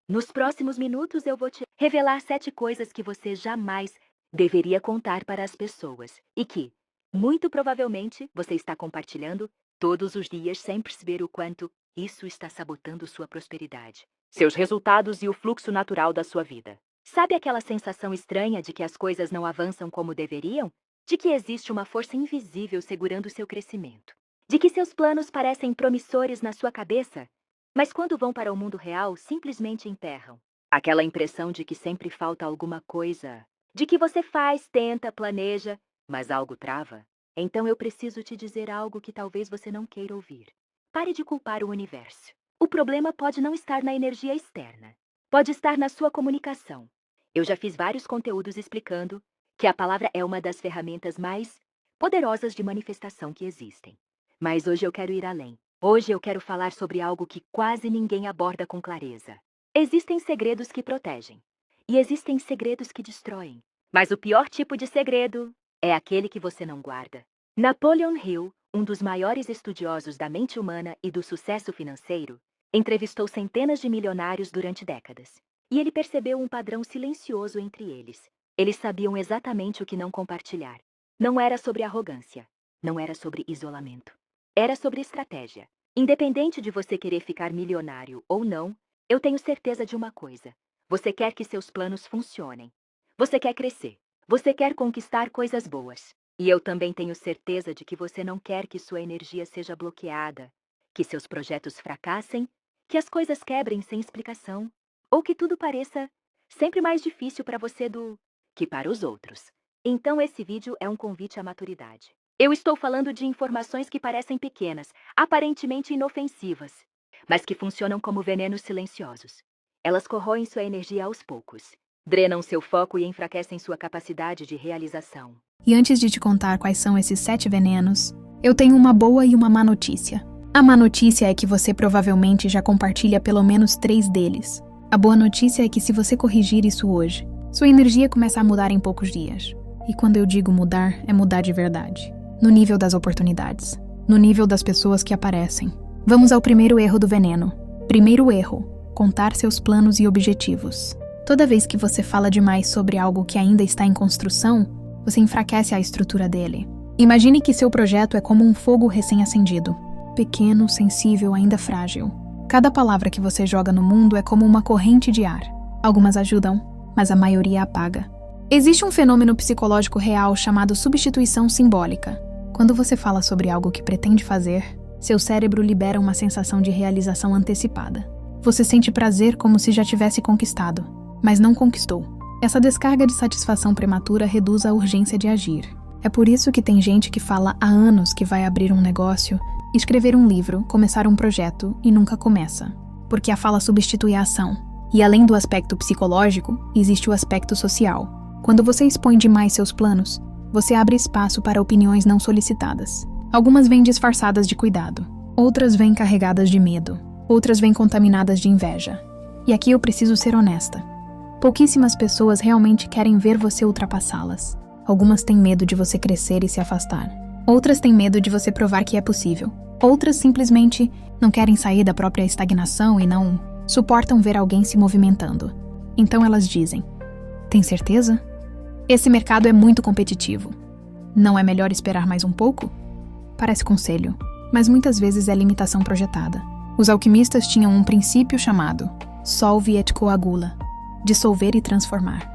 Nos próximos minutos eu vou te revelar 7 coisas que você jamais deveria contar para as pessoas e que, muito provavelmente, você está compartilhando todos os dias sem perceber o quanto isso está sabotando sua prosperidade, seus resultados e o fluxo natural da sua vida. Sabe aquela sensação estranha de que as coisas não avançam como deveriam? De que existe uma força invisível segurando seu crescimento? De que seus planos parecem promissores na sua cabeça, mas quando vão para o mundo real, simplesmente emperram? Aquela impressão de que sempre falta alguma coisa, de que você faz, tenta, planeja, mas algo trava? Então eu preciso te dizer algo que talvez você não queira ouvir. Pare de culpar o universo. O problema pode não estar na energia externa. Pode estar na sua comunicação. Eu já fiz vários conteúdos explicando que a palavra é uma das ferramentas mais poderosas de manifestação que existem. Mas hoje eu quero ir além. Hoje eu quero falar sobre algo que quase ninguém aborda com clareza. Existem segredos que protegem e existem segredos que destroem. Mas o pior tipo de segredo é aquele que você não guarda. Napoleon Hill, um dos maiores estudiosos da mente humana e do sucesso financeiro, entrevistou centenas de milionários durante décadas. E ele percebeu um padrão silencioso entre eles. Eles sabiam exatamente o que não compartilhar. Não era sobre arrogância. Não era sobre isolamento. Era sobre estratégia. Independente de você querer ficar milionário ou não, eu tenho certeza de uma coisa. Você quer que seus planos funcionem. Você quer crescer. Você quer conquistar coisas boas. E eu também tenho certeza de que você não quer que sua energia seja bloqueada, que seus projetos fracassem, que as coisas quebrem sem explicação, ou que tudo pareça sempre mais difícil para você do que para os outros. Então esse vídeo é um convite à maturidade. Eu estou falando de informações que parecem pequenas, aparentemente inofensivas, mas que funcionam como venenos silenciosos. Elas corroem sua energia aos poucos, drenam seu foco e enfraquecem sua capacidade de realização. E antes de te contar quais são esses 7 venenos, eu tenho uma boa e uma má notícia. A má notícia é que você provavelmente já compartilha pelo menos 3 deles. A boa notícia é que se você corrigir isso hoje, sua energia começa a mudar em poucos dias. E quando eu digo mudar, é mudar de verdade. No nível das oportunidades. No nível das pessoas que aparecem. Vamos ao primeiro erro do veneno. Primeiro erro: contar seus planos e objetivos. Toda vez que você fala demais sobre algo que ainda está em construção, você enfraquece a estrutura dele. Imagine que seu projeto é como um fogo recém-acendido. Pequeno, sensível, ainda frágil. Cada palavra que você joga no mundo é como uma corrente de ar. Algumas ajudam, mas a maioria apaga. Existe um fenômeno psicológico real chamado substituição simbólica. Quando você fala sobre algo que pretende fazer, seu cérebro libera uma sensação de realização antecipada. Você sente prazer como se já tivesse conquistado, mas não conquistou. Essa descarga de satisfação prematura reduz a urgência de agir. É por isso que tem gente que fala há anos que vai abrir um negócio, escrever um livro, começar um projeto e nunca começa. Porque a fala substitui a ação. E além do aspecto psicológico, existe o aspecto social. Quando você expõe demais seus planos, você abre espaço para opiniões não solicitadas. Algumas vêm disfarçadas de cuidado, outras vêm carregadas de medo, outras vêm contaminadas de inveja. E aqui eu preciso ser honesta. Pouquíssimas pessoas realmente querem ver você ultrapassá-las. Algumas têm medo de você crescer e se afastar. Outras têm medo de você provar que é possível. Outras simplesmente não querem sair da própria estagnação e não suportam ver alguém se movimentando. Então elas dizem: tem certeza? Esse mercado é muito competitivo. Não é melhor esperar mais um pouco? Parece conselho, mas muitas vezes é limitação projetada. Os alquimistas tinham um princípio chamado solve et coagula, dissolver e transformar.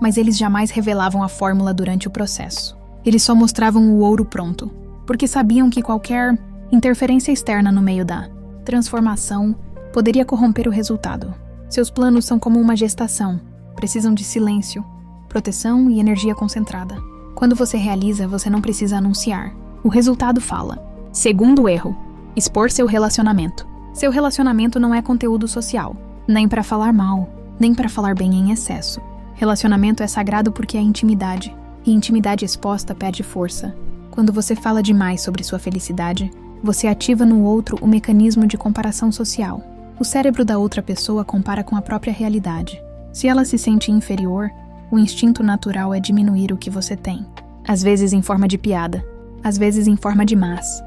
Mas eles jamais revelavam a fórmula durante o processo. Eles só mostravam o ouro pronto, porque sabiam que qualquer interferência externa no meio da transformação poderia corromper o resultado. Seus planos são como uma gestação, precisam de silêncio, proteção e energia concentrada. Quando você realiza, você não precisa anunciar. O resultado fala. Segundo erro: expor seu relacionamento. Seu relacionamento não é conteúdo social, nem para falar mal, nem para falar bem em excesso. Relacionamento é sagrado porque é intimidade, e intimidade exposta perde força. Quando você fala demais sobre sua felicidade, você ativa no outro o mecanismo de comparação social. O cérebro da outra pessoa compara com a própria realidade. Se ela se sente inferior, o instinto natural é diminuir o que você tem. Às vezes em forma de piada, às vezes em forma de mas.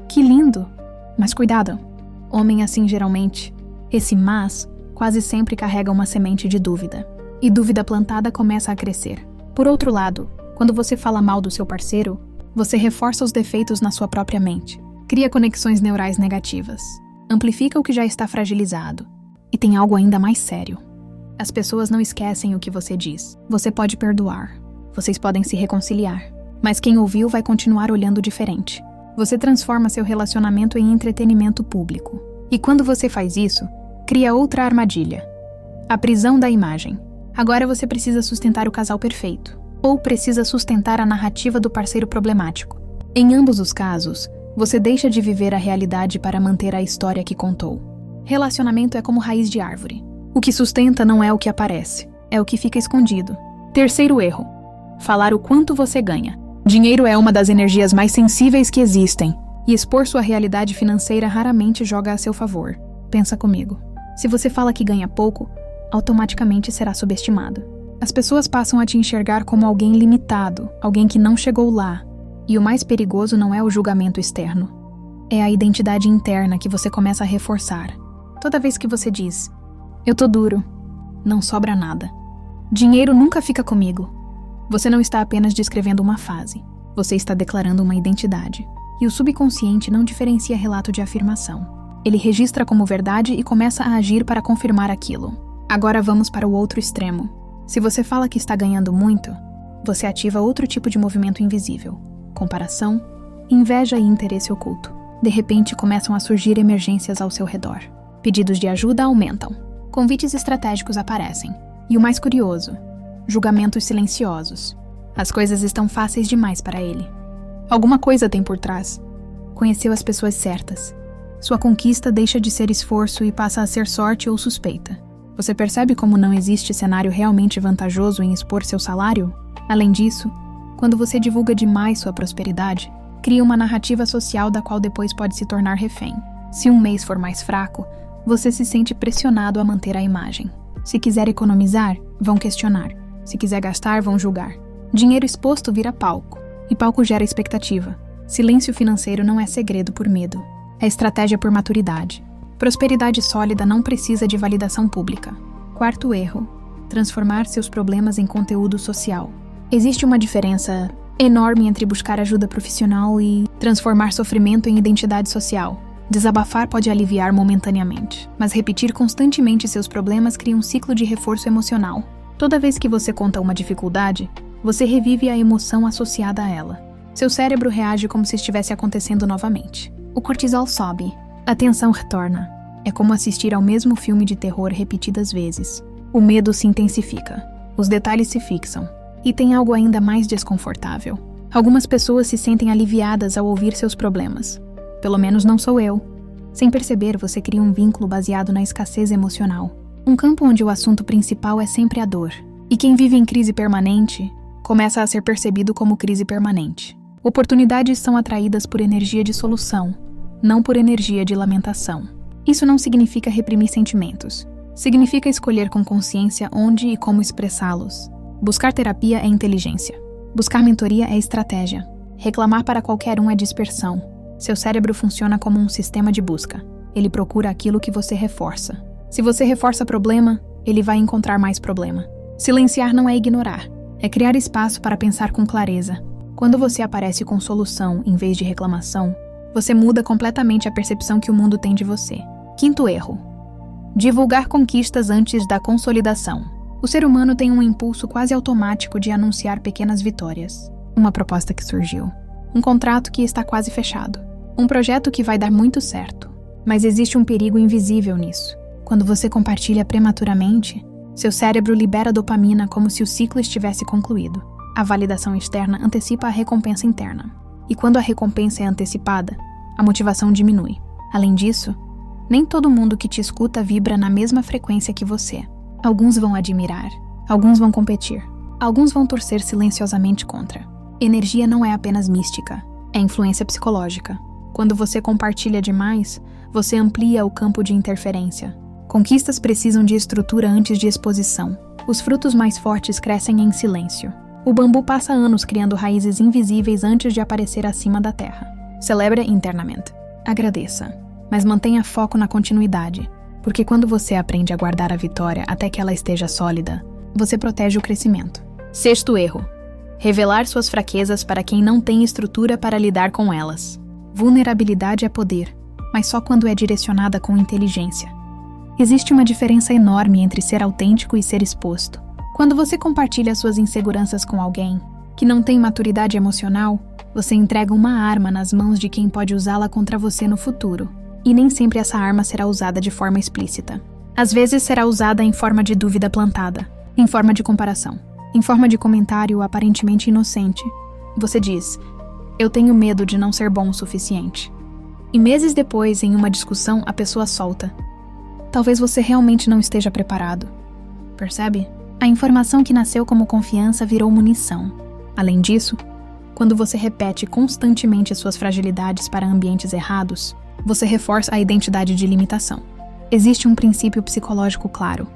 Que lindo! Mas cuidado! Homem assim geralmente. Esse mas quase sempre carrega uma semente de dúvida. E dúvida plantada começa a crescer. Por outro lado, quando você fala mal do seu parceiro, você reforça os defeitos na sua própria mente. Cria conexões neurais negativas. Amplifica o que já está fragilizado. E tem algo ainda mais sério. As pessoas não esquecem o que você diz. Você pode perdoar. Vocês podem se reconciliar. Mas quem ouviu vai continuar olhando diferente. Você transforma seu relacionamento em entretenimento público. E quando você faz isso, cria outra armadilha. A prisão da imagem. Agora você precisa sustentar o casal perfeito. Ou precisa sustentar a narrativa do parceiro problemático. Em ambos os casos, você deixa de viver a realidade para manter a história que contou. Relacionamento é como raiz de árvore. O que sustenta não é o que aparece, é o que fica escondido. Terceiro erro: falar o quanto você ganha. Dinheiro é uma das energias mais sensíveis que existem, e expor sua realidade financeira raramente joga a seu favor. Pensa comigo. Se você fala que ganha pouco, automaticamente será subestimado. As pessoas passam a te enxergar como alguém limitado, alguém que não chegou lá. E o mais perigoso não é o julgamento externo. É a identidade interna que você começa a reforçar. Toda vez que você diz, eu tô duro, não sobra nada. Dinheiro nunca fica comigo. Você não está apenas descrevendo uma fase. Você está declarando uma identidade. E o subconsciente não diferencia relato de afirmação. Ele registra como verdade e começa a agir para confirmar aquilo. Agora vamos para o outro extremo. Se você fala que está ganhando muito, você ativa outro tipo de movimento invisível. Comparação, inveja e interesse oculto. De repente começam a surgir emergências ao seu redor. Pedidos de ajuda aumentam. Convites estratégicos aparecem. E o mais curioso, julgamentos silenciosos. As coisas estão fáceis demais para ele. Alguma coisa tem por trás. Conheceu as pessoas certas. Sua conquista deixa de ser esforço e passa a ser sorte ou suspeita. Você percebe como não existe cenário realmente vantajoso em expor seu salário? Além disso, quando você divulga demais sua prosperidade, cria uma narrativa social da qual depois pode se tornar refém. Se um mês for mais fraco, você se sente pressionado a manter a imagem. Se quiser economizar, vão questionar. Se quiser gastar, vão julgar. Dinheiro exposto vira palco. E palco gera expectativa. Silêncio financeiro não é segredo por medo. É estratégia por maturidade. Prosperidade sólida não precisa de validação pública. Quarto erro: transformar seus problemas em conteúdo social. Existe uma diferença enorme entre buscar ajuda profissional e transformar sofrimento em identidade social. Desabafar pode aliviar momentaneamente, mas repetir constantemente seus problemas cria um ciclo de reforço emocional. Toda vez que você conta uma dificuldade, você revive a emoção associada a ela. Seu cérebro reage como se estivesse acontecendo novamente. O cortisol sobe, a tensão retorna. É como assistir ao mesmo filme de terror repetidas vezes. O medo se intensifica, os detalhes se fixam. E tem algo ainda mais desconfortável. Algumas pessoas se sentem aliviadas ao ouvir seus problemas. Pelo menos não sou eu. Sem perceber, você cria um vínculo baseado na escassez emocional. Um campo onde o assunto principal é sempre a dor. E quem vive em crise permanente começa a ser percebido como crise permanente. Oportunidades são atraídas por energia de solução, não por energia de lamentação. Isso não significa reprimir sentimentos. Significa escolher com consciência onde e como expressá-los. Buscar terapia é inteligência. Buscar mentoria é estratégia. Reclamar para qualquer um é dispersão. Seu cérebro funciona como um sistema de busca. Ele procura aquilo que você reforça. Se você reforça problema, ele vai encontrar mais problema. Silenciar não é ignorar. É criar espaço para pensar com clareza. Quando você aparece com solução em vez de reclamação, você muda completamente a percepção que o mundo tem de você. Quinto erro: divulgar conquistas antes da consolidação. O ser humano tem um impulso quase automático de anunciar pequenas vitórias. Uma proposta que surgiu. Um contrato que está quase fechado. Um projeto que vai dar muito certo. Mas existe um perigo invisível nisso. Quando você compartilha prematuramente, seu cérebro libera dopamina como se o ciclo estivesse concluído. A validação externa antecipa a recompensa interna. E quando a recompensa é antecipada, a motivação diminui. Além disso, nem todo mundo que te escuta vibra na mesma frequência que você. Alguns vão admirar, alguns vão competir, alguns vão torcer silenciosamente contra. Energia não é apenas mística, é influência psicológica. Quando você compartilha demais, você amplia o campo de interferência. Conquistas precisam de estrutura antes de exposição. Os frutos mais fortes crescem em silêncio. O bambu passa anos criando raízes invisíveis antes de aparecer acima da terra. Celebre internamente. Agradeça, mas mantenha foco na continuidade. Porque quando você aprende a guardar a vitória até que ela esteja sólida, você protege o crescimento. 6º erro: revelar suas fraquezas para quem não tem estrutura para lidar com elas. Vulnerabilidade é poder, mas só quando é direcionada com inteligência. Existe uma diferença enorme entre ser autêntico e ser exposto. Quando você compartilha suas inseguranças com alguém que não tem maturidade emocional, você entrega uma arma nas mãos de quem pode usá-la contra você no futuro. E nem sempre essa arma será usada de forma explícita. Às vezes será usada em forma de dúvida plantada, em forma de comparação, em forma de comentário aparentemente inocente. Você diz: "Eu tenho medo de não ser bom o suficiente." E meses depois, em uma discussão, a pessoa solta: "Talvez você realmente não esteja preparado." Percebe? A informação que nasceu como confiança virou munição. Além disso, quando você repete constantemente suas fragilidades para ambientes errados, você reforça a identidade de limitação. Existe um princípio psicológico claro.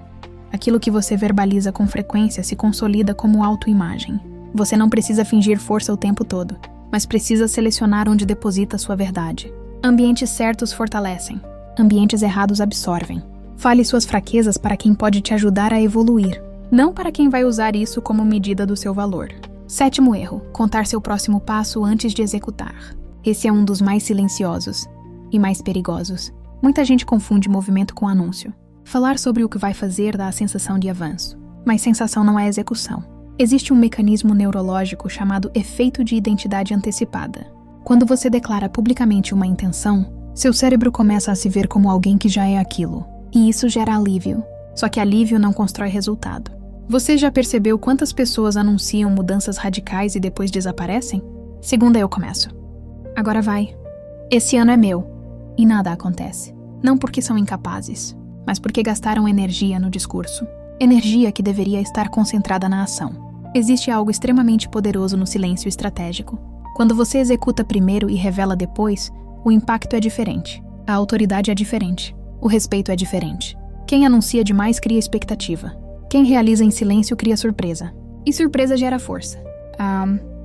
Aquilo que você verbaliza com frequência se consolida como autoimagem. Você não precisa fingir força o tempo todo, mas precisa selecionar onde deposita sua verdade. Ambientes certos fortalecem, ambientes errados absorvem. Fale suas fraquezas para quem pode te ajudar a evoluir, não para quem vai usar isso como medida do seu valor. 7º erro: contar seu próximo passo antes de executar. Esse é um dos mais silenciosos e mais perigosos. Muita gente confunde movimento com anúncio. Falar sobre o que vai fazer dá a sensação de avanço, mas sensação não é execução. Existe um mecanismo neurológico chamado efeito de identidade antecipada. Quando você declara publicamente uma intenção, seu cérebro começa a se ver como alguém que já é aquilo, e isso gera alívio. Só que alívio não constrói resultado. Você já percebeu quantas pessoas anunciam mudanças radicais e depois desaparecem? Segunda eu começo. Agora vai. Esse ano é meu. E nada acontece. Não porque são incapazes, mas porque gastaram energia no discurso. Energia que deveria estar concentrada na ação. Existe algo extremamente poderoso no silêncio estratégico. Quando você executa primeiro e revela depois, o impacto é diferente. A autoridade é diferente. O respeito é diferente. Quem anuncia demais cria expectativa. Quem realiza em silêncio cria surpresa. E surpresa gera força.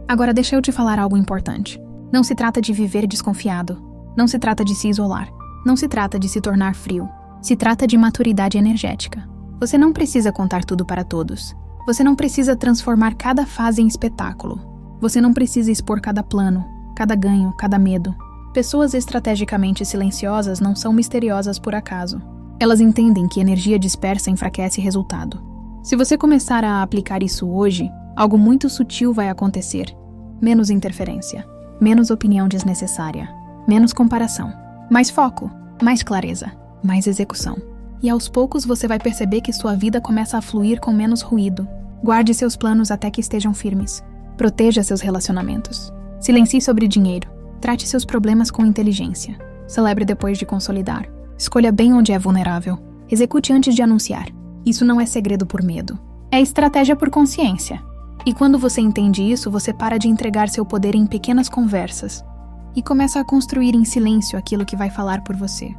Agora deixa eu te falar algo importante. Não se trata de viver desconfiado. Não se trata de se isolar. Não se trata de se tornar frio. Se trata de maturidade energética. Você não precisa contar tudo para todos. Você não precisa transformar cada fase em espetáculo. Você não precisa expor cada plano, cada ganho, cada medo. Pessoas estrategicamente silenciosas não são misteriosas por acaso. Elas entendem que energia dispersa enfraquece resultado. Se você começar a aplicar isso hoje, algo muito sutil vai acontecer. Menos interferência, menos opinião desnecessária, menos comparação, mais foco, mais clareza, mais execução. E aos poucos você vai perceber que sua vida começa a fluir com menos ruído. Guarde seus planos até que estejam firmes. Proteja seus relacionamentos. Silencie sobre dinheiro. Trate seus problemas com inteligência. Celebre depois de consolidar. Escolha bem onde é vulnerável. Execute antes de anunciar. Isso não é segredo por medo. É estratégia por consciência. E quando você entende isso, você para de entregar seu poder em pequenas conversas e começa a construir em silêncio aquilo que vai falar por você.